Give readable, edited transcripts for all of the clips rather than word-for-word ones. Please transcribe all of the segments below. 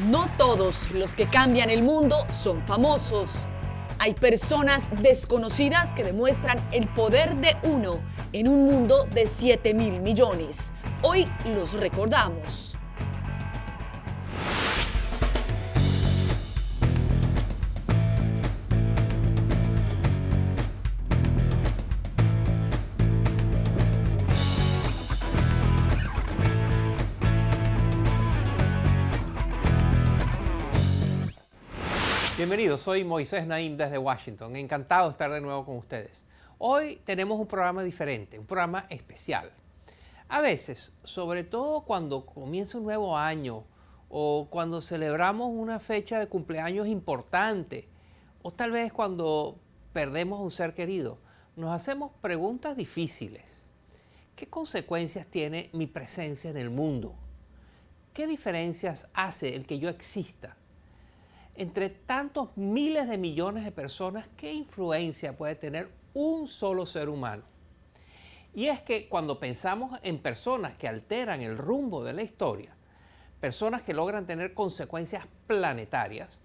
No todos los que cambian el mundo son famosos. Hay personas desconocidas que demuestran el poder de uno en un mundo de 7.000 millones. Hoy los recordamos. Bienvenidos, soy Moisés Naim desde Washington. Encantado de estar de nuevo con ustedes. Hoy tenemos un programa diferente, un programa especial. A veces, sobre todo cuando comienza un nuevo año o cuando celebramos una fecha de cumpleaños importante o tal vez cuando perdemos a un ser querido, nos hacemos preguntas difíciles. ¿Qué consecuencias tiene mi presencia en el mundo? ¿Qué diferencias hace el que yo exista? Entre tantos miles de millones de personas, ¿qué influencia puede tener un solo ser humano? Y es que cuando pensamos en personas que alteran el rumbo de la historia, personas que logran tener consecuencias planetarias,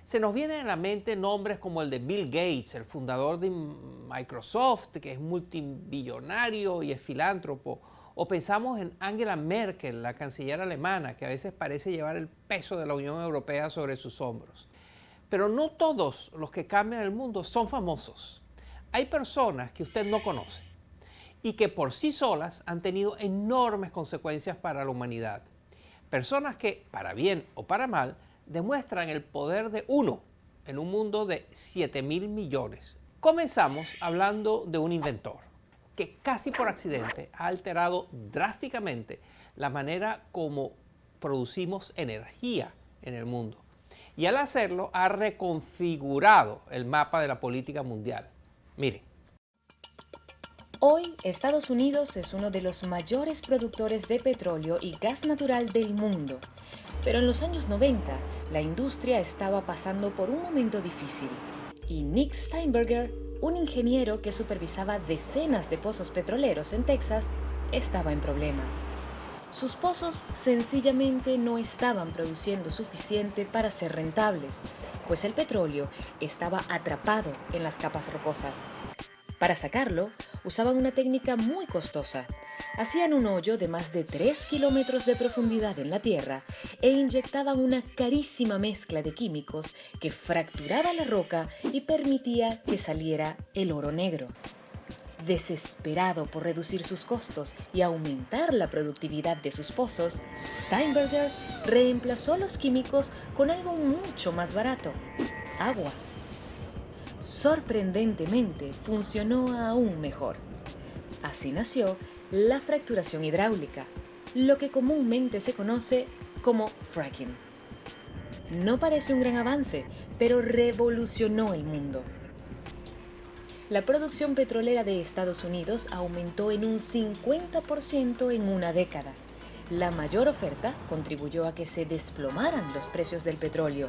se nos vienen a la mente nombres como el de Bill Gates, el fundador de Microsoft, que es multibillonario y es filántropo. O pensamos en Angela Merkel, la canciller alemana, que a veces parece llevar el peso de la Unión Europea sobre sus hombros. Pero no todos los que cambian el mundo son famosos. Hay personas que usted no conoce y que por sí solas han tenido enormes consecuencias para la humanidad. Personas que, para bien o para mal, demuestran el poder de uno en un mundo de 7.000 millones. Comenzamos hablando de un inventor que casi por accidente ha alterado drásticamente la manera como producimos energía en el mundo. Y al hacerlo ha reconfigurado el mapa de la política mundial. Mire. Hoy, Estados Unidos es uno de los mayores productores de petróleo y gas natural del mundo. Pero en los años 90, la industria estaba pasando por un momento difícil. Y Nick Steinberger, un ingeniero que supervisaba decenas de pozos petroleros en Texas, estaba en problemas. Sus pozos sencillamente no estaban produciendo suficiente para ser rentables, pues el petróleo estaba atrapado en las capas rocosas. Para sacarlo, usaban una técnica muy costosa. Hacían un hoyo de más de 3 kilómetros de profundidad en la tierra e inyectaban una carísima mezcla de químicos que fracturaba la roca y permitía que saliera el oro negro. Desesperado por reducir sus costos y aumentar la productividad de sus pozos, Steinberger reemplazó los químicos con algo mucho más barato: agua. Sorprendentemente, funcionó aún mejor. Así nació la fracturación hidráulica, lo que comúnmente se conoce como fracking. No parece un gran avance, pero revolucionó el mundo. La producción petrolera de Estados Unidos aumentó en un 50% en una década. La mayor oferta contribuyó a que se desplomaran los precios del petróleo.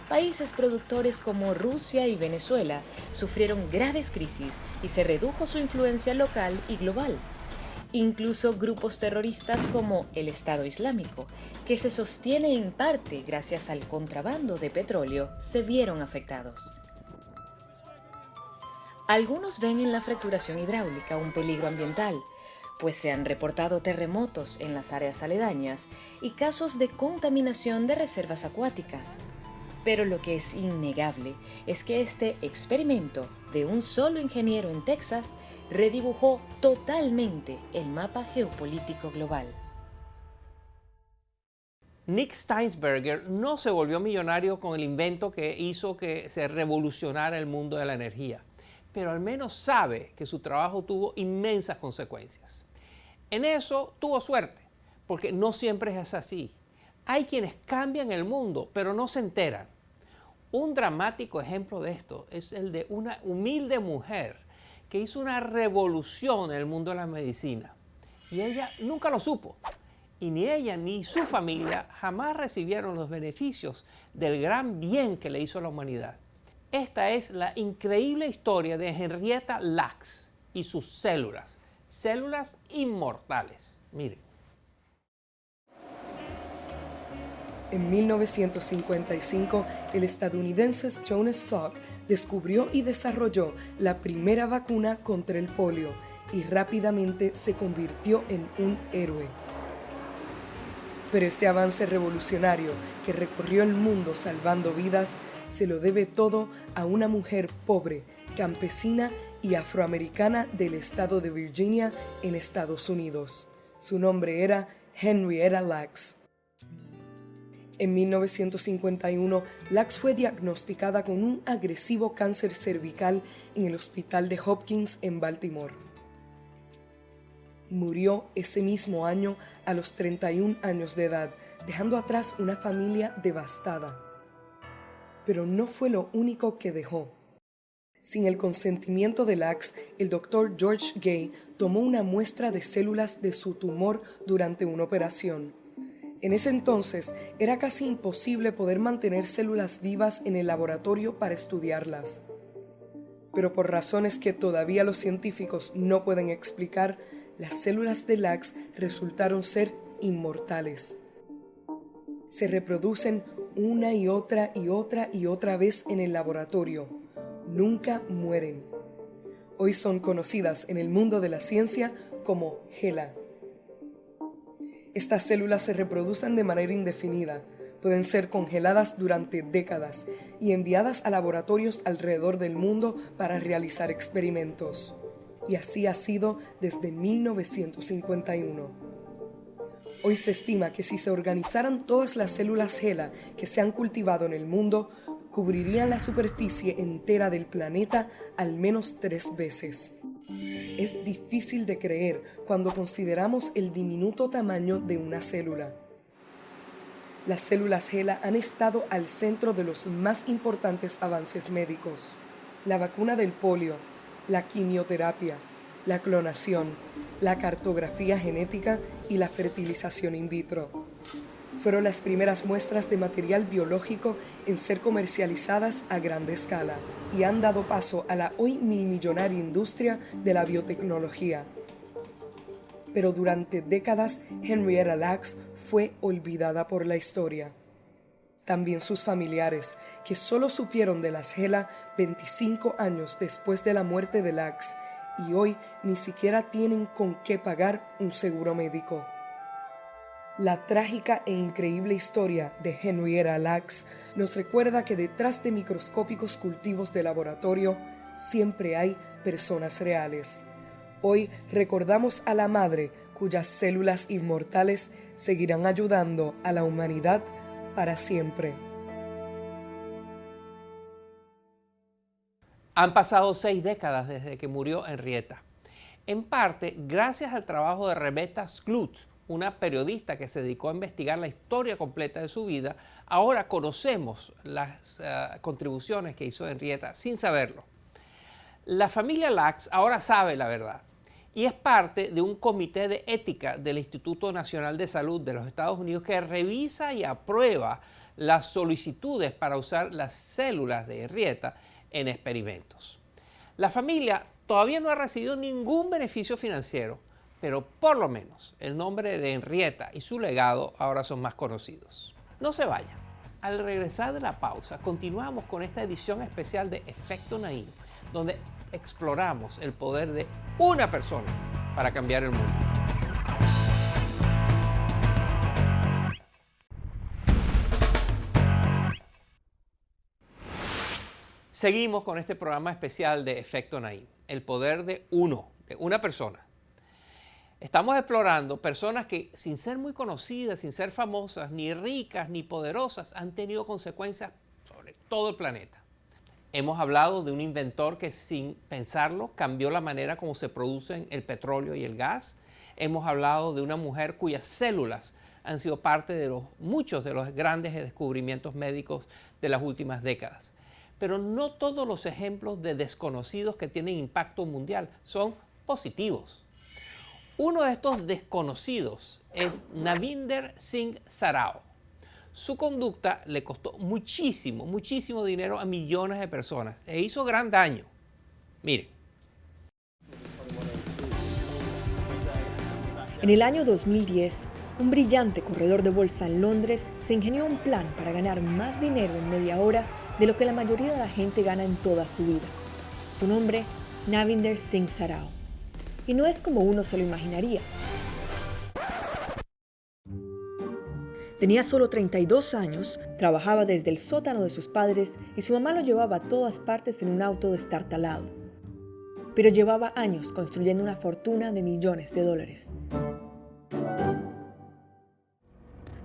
Países productores como Rusia y Venezuela sufrieron graves crisis y se redujo su influencia local y global. Incluso grupos terroristas como el Estado Islámico, que se sostiene en parte gracias al contrabando de petróleo, se vieron afectados. Algunos ven en la fracturación hidráulica un peligro ambiental, pues se han reportado terremotos en las áreas aledañas y casos de contaminación de reservas acuáticas. Pero lo que es innegable es que este experimento de un solo ingeniero en Texas redibujó totalmente el mapa geopolítico global. Nick Steinberger no se volvió millonario con el invento que hizo que se revolucionara el mundo de la energía, pero al menos sabe que su trabajo tuvo inmensas consecuencias. En eso tuvo suerte, porque no siempre es así. Hay quienes cambian el mundo, pero no se enteran. Un dramático ejemplo de esto es el de una humilde mujer que hizo una revolución en el mundo de la medicina. Y ella nunca lo supo. Y ni ella ni su familia jamás recibieron los beneficios del gran bien que le hizo a la humanidad. Esta es la increíble historia de Henrietta Lacks y sus células inmortales. Miren. En 1955, el estadounidense Jonas Salk descubrió y desarrolló la primera vacuna contra el polio y rápidamente se convirtió en un héroe. Pero este avance revolucionario que recorrió el mundo salvando vidas se lo debe todo a una mujer pobre, campesina y afroamericana del estado de Virginia en Estados Unidos. Su nombre era Henrietta Lacks. En 1951, Lacks fue diagnosticada con un agresivo cáncer cervical en el Hospital de Hopkins en Baltimore. Murió ese mismo año a los 31 años de edad, dejando atrás una familia devastada. Pero no fue lo único que dejó. Sin el consentimiento de Lacks, el doctor George Gay tomó una muestra de células de su tumor durante una operación. En ese entonces, era casi imposible poder mantener células vivas en el laboratorio para estudiarlas. Pero por razones que todavía los científicos no pueden explicar, las células de Lacks resultaron ser inmortales. Se reproducen una y otra y otra y otra vez en el laboratorio. Nunca mueren. Hoy son conocidas en el mundo de la ciencia como HeLa. Estas células se reproducen de manera indefinida, pueden ser congeladas durante décadas y enviadas a laboratorios alrededor del mundo para realizar experimentos. Y así ha sido desde 1951. Hoy se estima que si se organizaran todas las células HeLa que se han cultivado en el mundo, cubrirían la superficie entera del planeta al menos 3 veces. Es difícil de creer cuando consideramos el diminuto tamaño de una célula. Las células HeLa han estado al centro de los más importantes avances médicos: la vacuna del polio, la quimioterapia, la clonación, la cartografía genética y la fertilización in vitro. Fueron las primeras muestras de material biológico en ser comercializadas a gran escala y han dado paso a la hoy milmillonaria industria de la biotecnología. Pero durante décadas, Henrietta Lacks fue olvidada por la historia. También sus familiares, que solo supieron de las HeLa 25 años después de la muerte de Lacks y hoy ni siquiera tienen con qué pagar un seguro médico. La trágica e increíble historia de Henrietta Lacks nos recuerda que detrás de microscópicos cultivos de laboratorio siempre hay personas reales. Hoy recordamos a la madre cuyas células inmortales seguirán ayudando a la humanidad para siempre. Han pasado 6 décadas desde que murió Henrietta. En parte, gracias al trabajo de Rebecca Skloot, una periodista que se dedicó a investigar la historia completa de su vida, ahora conocemos las contribuciones que hizo Henrietta sin saberlo. La familia Lacks ahora sabe la verdad y es parte de un comité de ética del Instituto Nacional de Salud de los Estados Unidos que revisa y aprueba las solicitudes para usar las células de Henrietta en experimentos. La familia todavía no ha recibido ningún beneficio financiero, pero por lo menos el nombre de Henrietta y su legado ahora son más conocidos. No se vayan. Al regresar de la pausa, continuamos con esta edición especial de Efecto Naim, donde exploramos el poder de una persona para cambiar el mundo. Seguimos con este programa especial de Efecto Naim, el poder de una persona. Estamos explorando personas que, sin ser muy conocidas, sin ser famosas, ni ricas, ni poderosas, han tenido consecuencias sobre todo el planeta. Hemos hablado de un inventor que, sin pensarlo, cambió la manera como se producen el petróleo y el gas. Hemos hablado de una mujer cuyas células han sido parte de muchos de los grandes descubrimientos médicos de las últimas décadas. Pero no todos los ejemplos de desconocidos que tienen impacto mundial son positivos. Uno de estos desconocidos es Navinder Singh Sarao. Su conducta le costó muchísimo dinero a millones de personas e hizo gran daño. Miren. En el año 2010, un brillante corredor de bolsa en Londres se ingenió un plan para ganar más dinero en media hora de lo que la mayoría de la gente gana en toda su vida. Su nombre, Navinder Singh Sarao. Y no es como uno se lo imaginaría. Tenía solo 32 años, trabajaba desde el sótano de sus padres y su mamá lo llevaba a todas partes en un auto destartalado. Pero llevaba años construyendo una fortuna de millones de dólares.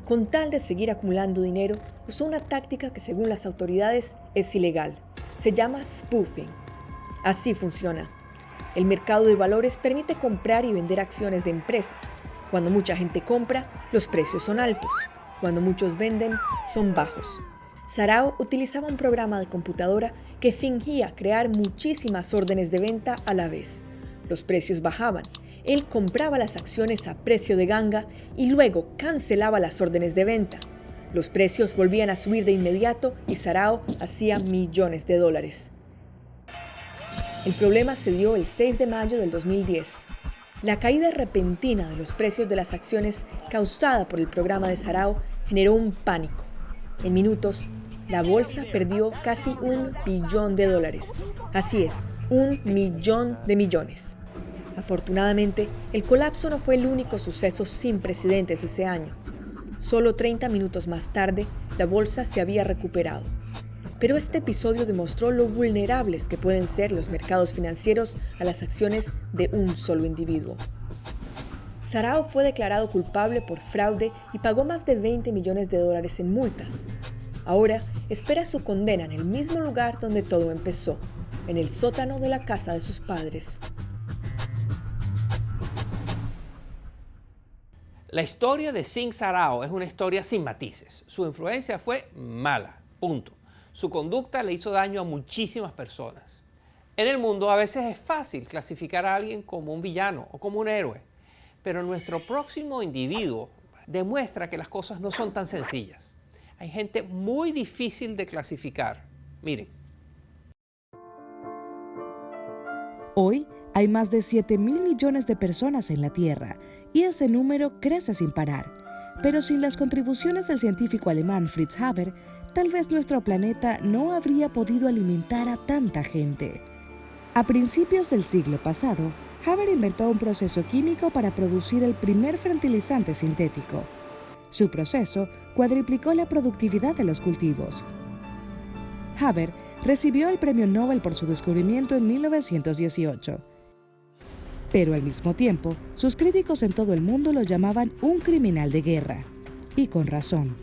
Con tal de seguir acumulando dinero, usó una táctica que según las autoridades es ilegal. Se llama spoofing. Así funciona. El mercado de valores permite comprar y vender acciones de empresas. Cuando mucha gente compra, los precios son altos. Cuando muchos venden, son bajos. Sarao utilizaba un programa de computadora que fingía crear muchísimas órdenes de venta a la vez. Los precios bajaban. Él compraba las acciones a precio de ganga y luego cancelaba las órdenes de venta. Los precios volvían a subir de inmediato y Sarao hacía millones de dólares. El problema se dio el 6 de mayo del 2010. La caída repentina de los precios de las acciones causada por el programa de Sarao generó un pánico. En minutos, la bolsa perdió casi $1 billón. Así es, $1 millón de millones. Afortunadamente, el colapso no fue el único suceso sin precedentes ese año. Solo 30 minutos más tarde, la bolsa se había recuperado. Pero este episodio demostró lo vulnerables que pueden ser los mercados financieros a las acciones de un solo individuo. Sarao fue declarado culpable por fraude y pagó más de $20 millones en multas. Ahora espera su condena en el mismo lugar donde todo empezó, en el sótano de la casa de sus padres. La historia de Singh Sarao es una historia sin matices. Su influencia fue mala, punto. Su conducta le hizo daño a muchísimas personas. En el mundo a veces es fácil clasificar a alguien como un villano o como un héroe, pero nuestro próximo individuo demuestra que las cosas no son tan sencillas. Hay gente muy difícil de clasificar. Miren. Hoy hay más de 7.000 millones de personas en la Tierra y ese número crece sin parar. Pero sin las contribuciones del científico alemán Fritz Haber, tal vez nuestro planeta no habría podido alimentar a tanta gente. A principios del siglo pasado, Haber inventó un proceso químico para producir el primer fertilizante sintético. Su proceso cuadriplicó la productividad de los cultivos. Haber recibió el Premio Nobel por su descubrimiento en 1918. Pero al mismo tiempo, sus críticos en todo el mundo lo llamaban un criminal de guerra. Y con razón.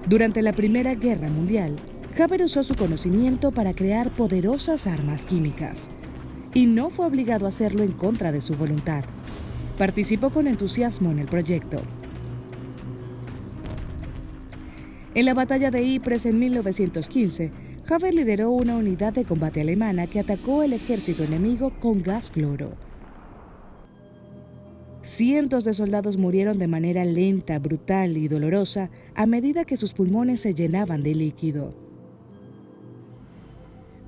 Durante la Primera Guerra Mundial, Haber usó su conocimiento para crear poderosas armas químicas. Y no fue obligado a hacerlo en contra de su voluntad. Participó con entusiasmo en el proyecto. En la batalla de Ypres en 1915, Haber lideró una unidad de combate alemana que atacó el ejército enemigo con gas cloro. Cientos de soldados murieron de manera lenta, brutal y dolorosa a medida que sus pulmones se llenaban de líquido.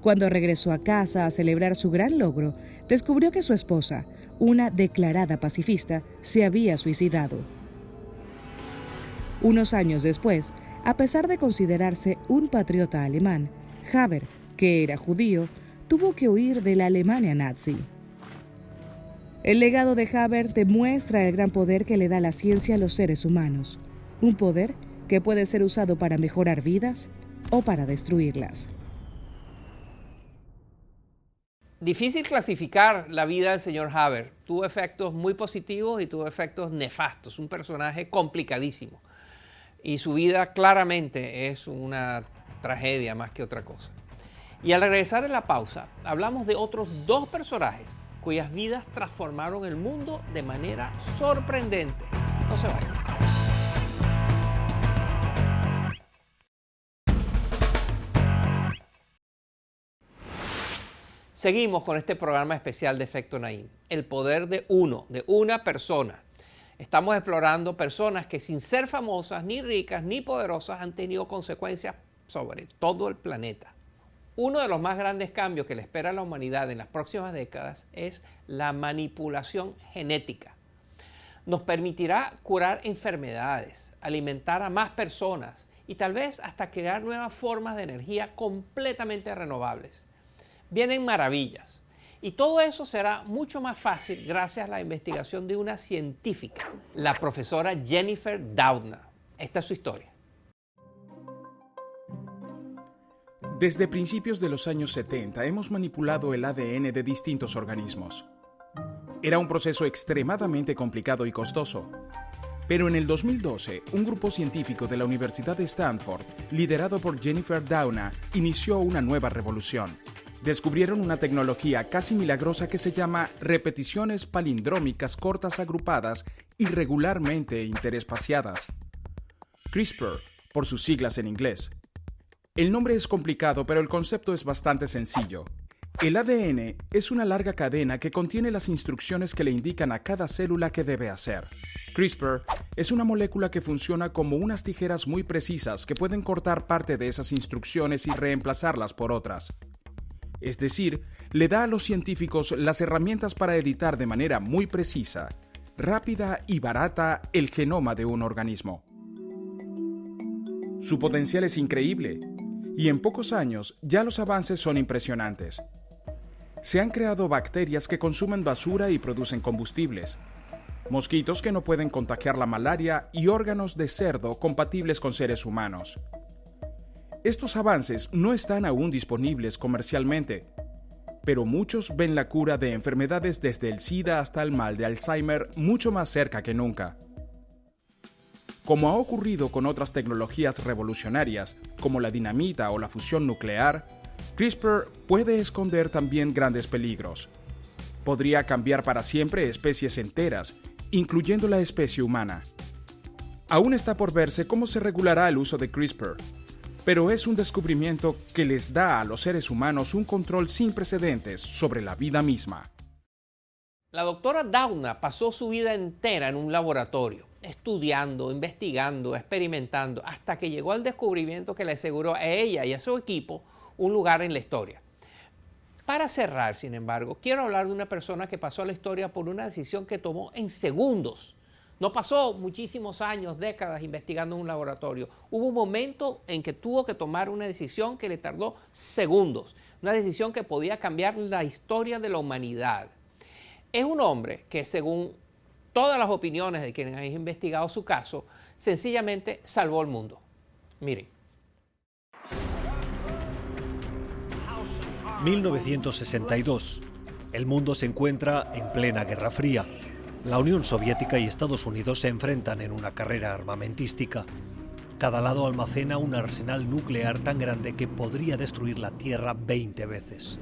Cuando regresó a casa a celebrar su gran logro, descubrió que su esposa, una declarada pacifista, se había suicidado. Unos años después, a pesar de considerarse un patriota alemán, Haber, que era judío, tuvo que huir de la Alemania nazi. El legado de Haber demuestra el gran poder que le da la ciencia a los seres humanos, un poder que puede ser usado para mejorar vidas o para destruirlas. Difícil clasificar la vida del señor Haber. Tuvo efectos muy positivos y tuvo efectos nefastos. Un personaje complicadísimo. Y su vida claramente es una tragedia más que otra cosa. Y al regresar en la pausa, hablamos de otros dos personajes cuyas vidas transformaron el mundo de manera sorprendente. No se vayan. Seguimos con este programa especial de Efecto Naim, el poder de uno, de una persona. Estamos explorando personas que sin ser famosas, ni ricas, ni poderosas, han tenido consecuencias sobre todo el planeta. Uno de los más grandes cambios que le espera a la humanidad en las próximas décadas es la manipulación genética. Nos permitirá curar enfermedades, alimentar a más personas y tal vez hasta crear nuevas formas de energía completamente renovables. Vienen maravillas y todo eso será mucho más fácil gracias a la investigación de una científica, la profesora Jennifer Doudna. Esta es su historia. Desde principios de los años 70 hemos manipulado el ADN de distintos organismos. Era un proceso extremadamente complicado y costoso. Pero en el 2012, un grupo científico de la Universidad de Stanford, liderado por Jennifer Doudna, inició una nueva revolución. Descubrieron una tecnología casi milagrosa que se llama repeticiones palindrómicas cortas agrupadas y regularmente interespaciadas. CRISPR, por sus siglas en inglés. El nombre es complicado, pero el concepto es bastante sencillo. El ADN es una larga cadena que contiene las instrucciones que le indican a cada célula qué debe hacer. CRISPR es una molécula que funciona como unas tijeras muy precisas que pueden cortar parte de esas instrucciones y reemplazarlas por otras. Es decir, le da a los científicos las herramientas para editar de manera muy precisa, rápida y barata el genoma de un organismo. Su potencial es increíble. Y en pocos años ya los avances son impresionantes. Se han creado bacterias que consumen basura y producen combustibles, mosquitos que no pueden contagiar la malaria y órganos de cerdo compatibles con seres humanos. Estos avances no están aún disponibles comercialmente, pero muchos ven la cura de enfermedades desde el SIDA hasta el mal de Alzheimer mucho más cerca que nunca. Como ha ocurrido con otras tecnologías revolucionarias, como la dinamita o la fusión nuclear, CRISPR puede esconder también grandes peligros. Podría cambiar para siempre especies enteras, incluyendo la especie humana. Aún está por verse cómo se regulará el uso de CRISPR, pero es un descubrimiento que les da a los seres humanos un control sin precedentes sobre la vida misma. La doctora Doudna pasó su vida entera en un laboratorio, estudiando, investigando, experimentando, hasta que llegó al descubrimiento que le aseguró a ella y a su equipo un lugar en la historia. Para cerrar, sin embargo, quiero hablar de una persona que pasó a la historia por una decisión que tomó en segundos. No pasó muchísimos años, décadas investigando en un laboratorio. Hubo un momento en que tuvo que tomar una decisión que le tardó segundos, una decisión que podía cambiar la historia de la humanidad. Es un hombre que, según todas las opiniones de quienes han investigado su caso, sencillamente salvó el mundo. Miren. 1962. El mundo se encuentra en plena Guerra Fría. La Unión Soviética y Estados Unidos se enfrentan en una carrera armamentística. Cada lado almacena un arsenal nuclear tan grande que podría destruir la Tierra 20 veces.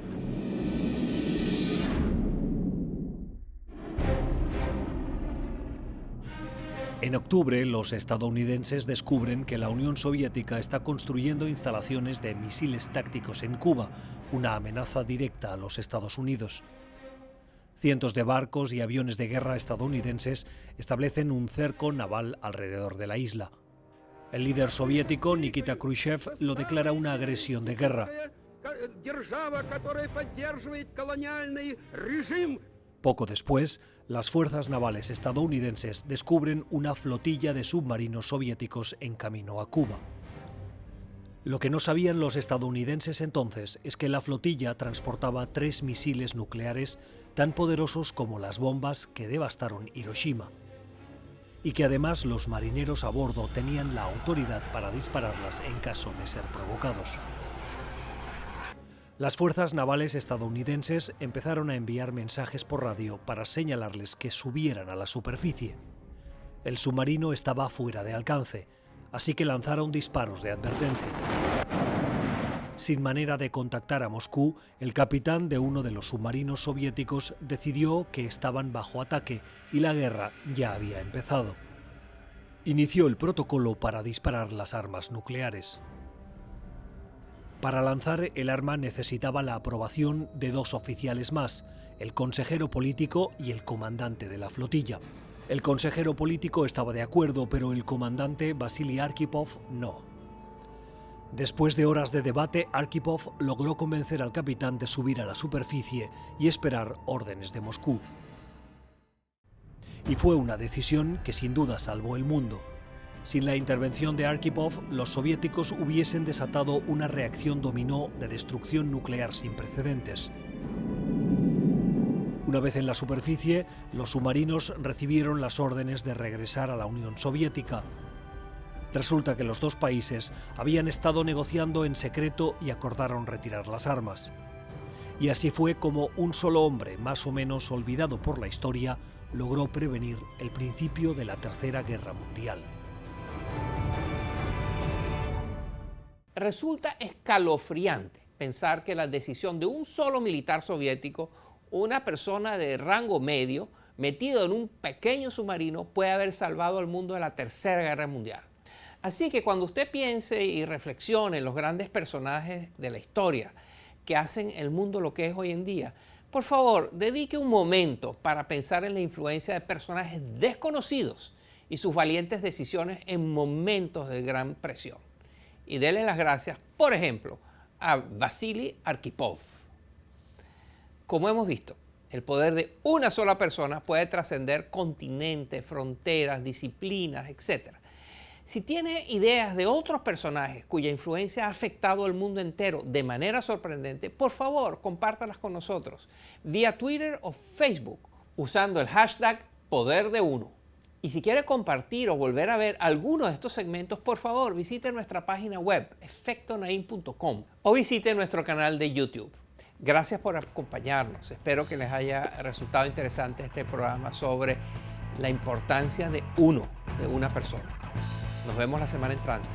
En octubre, los estadounidenses descubren que la Unión Soviética está construyendo instalaciones de misiles tácticos en Cuba, una amenaza directa a los Estados Unidos. Cientos de barcos y aviones de guerra estadounidenses establecen un cerco naval alrededor de la isla. El líder soviético, Nikita Khrushchev, lo declara una agresión de guerra. Poco después, las fuerzas navales estadounidenses descubren una flotilla de submarinos soviéticos en camino a Cuba. Lo que no sabían los estadounidenses entonces es que la flotilla transportaba 3 misiles nucleares tan poderosos como las bombas que devastaron Hiroshima, y que además los marineros a bordo tenían la autoridad para dispararlas en caso de ser provocados. Las fuerzas navales estadounidenses empezaron a enviar mensajes por radio para señalarles que subieran a la superficie. El submarino estaba fuera de alcance, así que lanzaron disparos de advertencia. Sin manera de contactar a Moscú, el capitán de uno de los submarinos soviéticos decidió que estaban bajo ataque y la guerra ya había empezado. Inició el protocolo para disparar las armas nucleares. Para lanzar el arma necesitaba la aprobación de 2 oficiales más, el consejero político y el comandante de la flotilla. El consejero político estaba de acuerdo, pero el comandante Vasily Arkhipov no. Después de horas de debate, Arkhipov logró convencer al capitán de subir a la superficie y esperar órdenes de Moscú. Y fue una decisión que sin duda salvó el mundo. Sin la intervención de Arkhipov, los soviéticos hubiesen desatado una reacción dominó de destrucción nuclear sin precedentes. Una vez en la superficie, los submarinos recibieron las órdenes de regresar a la Unión Soviética. Resulta que los dos países habían estado negociando en secreto y acordaron retirar las armas. Y así fue como un solo hombre, más o menos olvidado por la historia, logró prevenir el principio de la Tercera Guerra Mundial. Resulta escalofriante pensar que la decisión de un solo militar soviético, una persona de rango medio, metido en un pequeño submarino, puede haber salvado al mundo de la Tercera Guerra Mundial. Así que cuando usted piense y reflexione en los grandes personajes de la historia que hacen el mundo lo que es hoy en día, por favor, dedique un momento para pensar en la influencia de personajes desconocidos y sus valientes decisiones en momentos de gran presión. Y denle las gracias, por ejemplo, a Vasily Arkhipov. Como hemos visto, el poder de una sola persona puede trascender continentes, fronteras, disciplinas, etc. Si tiene ideas de otros personajes cuya influencia ha afectado al mundo entero de manera sorprendente, por favor, compártalas con nosotros vía Twitter o Facebook usando el hashtag #PoderDeUno. Y si quiere compartir o volver a ver alguno de estos segmentos, por favor, visite nuestra página web efectonaim.com o visite nuestro canal de YouTube. Gracias por acompañarnos. Espero que les haya resultado interesante este programa sobre la importancia de una persona. Nos vemos la semana entrante.